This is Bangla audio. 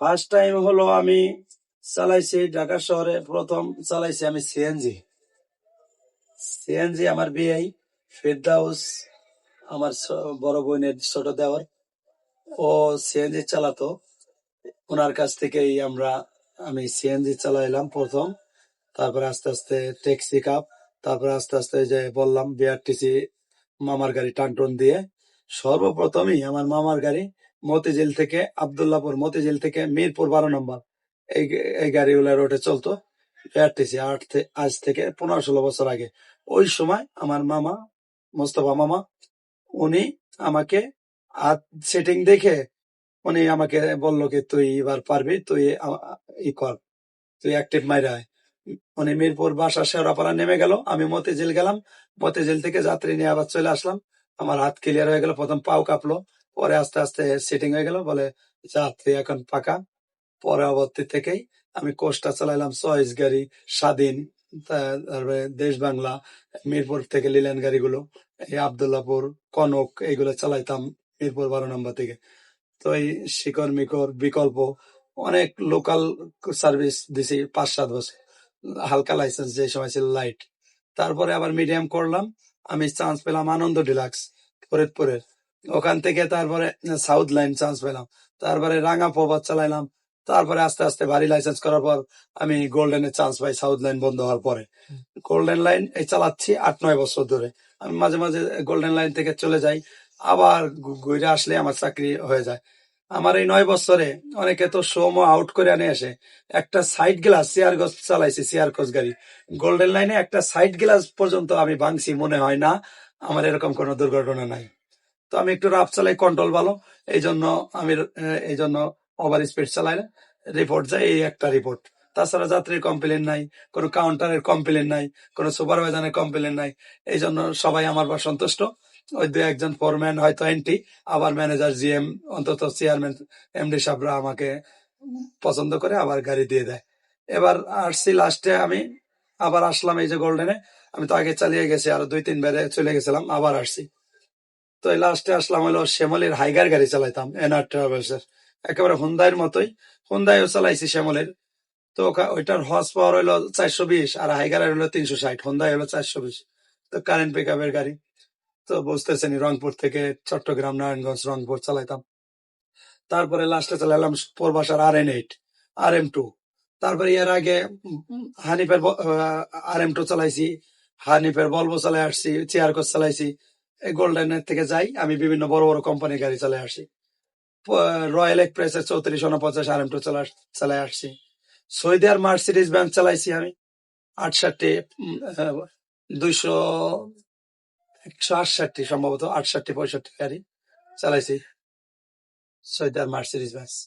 ফার্স্ট টাইম হলো আমি চালাইছি ঢাকা শহরে, প্রথম চালাইছি আমি সিএনজি। সিএনজি আমার বিয়ে ফেরদাউস, আমার বড় বোনের ছোট দেওর, ও সিএনজি চালাতো। ওনার কাছ থেকেই আমি সিএনজি চালাইলাম প্রথম। তারপরে আস্তে আস্তে ট্যাক্সি কাপ, তারপরে আস্তে আস্তে এই যে বললাম বিআরটিসি মামার গাড়ি টানটন দিয়ে। সর্বপ্রথমই আমার মামার গাড়ি মতিঝিল থেকে আবদুল্লাপুর, মতিঝিল থেকে মিরপুর 12 নম্বর, এই এই গাড়িগুলো রোডে চলতো বিআরটিসি। আজ থেকে 15-16 বছর আগে। ওই সময় আমার মামা, মোস্তফা মামা, উনি আমাকে হাত সেটিং দেখে উনি আমাকে বললো কি তুই এবার পারবি, তুই ই কর, তুই অ্যাক্টিভ মাইরা আয়। উনি মিরপুর বাসা শেওড়াপাড়া নেমে গেল, আমি মতিঝিল গেলাম। মতিঝিল থেকে যাত্রী নিয়ে আবার চলে আসলাম। আমার হাত ক্লিয়ার হয়ে গেল, প্রথম পাও কাঁপলো, পরে আস্তে আস্তে সেটিং হয়ে গেল। বলে যাত্রী এখন পাকা। পরবর্তী থেকেই আমি কোস্টা চালাইলাম, চয়েস গাড়ি, স্বাধীন, তারপরে দেশ বাংলা, মিরপুর থেকে লিল্যান্ড গাড়িগুলো, এই আবদুল্লাপুর, কনক, এইগুলো চালাইতাম মিরপুর 12 নম্বর থেকে। তো এই শিকড় মিকর বিকল্প অনেক লোকাল সার্ভিস দিছি 5-7 বছর। হালকা লাইসেন্স যে সময় ছিল লাইট। তারপরে আবার মিডিয়াম করলাম, আমি চান্স পেলাম আনন্দ ডিলাক্স ফরিদপুরের। ওখান থেকে তারপরে সাউথ লাইন চান্স পেলাম। তারপরে রাঙা প্রভাত চালাইলাম। তারপরে আস্তে আস্তে ভারী লাইসেন্স করার পর আমি গোল্ডেনে চান্স পাই, সাউথ লাইন বন্ধ হওয়ার পরে। গোল্ডেন লাইন এই চালাচ্ছি 8-9 বছর ধরে। আমি মাঝে মাঝে গোল্ডেন লাইন থেকে চলে যাই, আবার ঘুরে আসলে আমার চাকরি হয়ে যায়। আমার এই 9 বছরে অনেকে তো শোমো আউট করে আনে আসে। একটা সাইড গ্লাস সিয়ারগঞ্জ চালাইছি, সিয়ারগঞ্জ গাড়ি, গোল্ডেন লাইনে একটা সাইড গ্লাস পর্যন্ত আমি ভাঙছি মনে হয় না। আমার এরকম কোনো দুর্ঘটনা নাই। তো আমি একটু রাফ চালাই, কন্ট্রোল ভালো, এই জন্য আমি এই জন্য ওভার স্পিড চালাই না। রিপোর্ট যায় এই একটা রিপোর্ট, তাছাড়া যাত্রীর কমপ্লেন নাই, কোনো কাউন্টারের কমপ্লেন নাই, কোনো সুপারভাইজারের কমপ্লেন নাই। এই জন্য সবাই আমার বা সন্তুষ্ট। ওই 2-1 জন ফোরম্যান হয়তো এনটি, আবার ম্যানেজার, জিএম, অন্তত চেয়ারম্যান, এমডি সাহেবরা আমাকে পছন্দ করে আবার গাড়ি দিয়ে দেয়। এবার আসছি লাস্টে, আমি আবার আসলাম এই যে গোল্ডেনে। আমি তো আগে চালিয়ে গেছি, আরো 2-3 বারে চলে গেছিলাম, আবার আসছি। তো এই লাস্টে আসলাম হলো শ্যামলের হাইগার গাড়ি চালাইতাম, এনআর ট্রাভেলস এর, একেবারে হুন্দাইয়ের মতোই। হুন্দাইও চালাইছি শ্যামলের। তো ওইটার হর্স পাওয়ার হলো 420, আর হাইগারের হলো 360, হুন্দাই হলো 420। তো কারেন্ট পিক আপের গাড়ি। তো বুঝতেছেন, রংপুর থেকে চট্টগ্রাম, নারায়ণগঞ্জ, রংপুর চালাইতাম। তারপরে লাস্টে চালাইলাম পূর্বাসার RN8, RM2। তারপরে এর আগে হানিফের RM2 চালাইছি, হানিফের বলবো চালাই আসছি, চেয়ারকোচ চালাইছি। এই গোল্ডেনের থেকে যাই আমি বিভিন্ন বড় বড় কোম্পানির গাড়ি চালাই আসি। রয়্যাল এক্সপ্রেসের 3449 RM2 চালাই আসছি। সৌদি আর মার্সিডিজ ব্যান্ড চালাইছি আমি 68, 200, 168, সম্ভবত 68-65 গাড়ি চালাইছি, সৌদি আর মার্সিডিজ ব্যান্ড।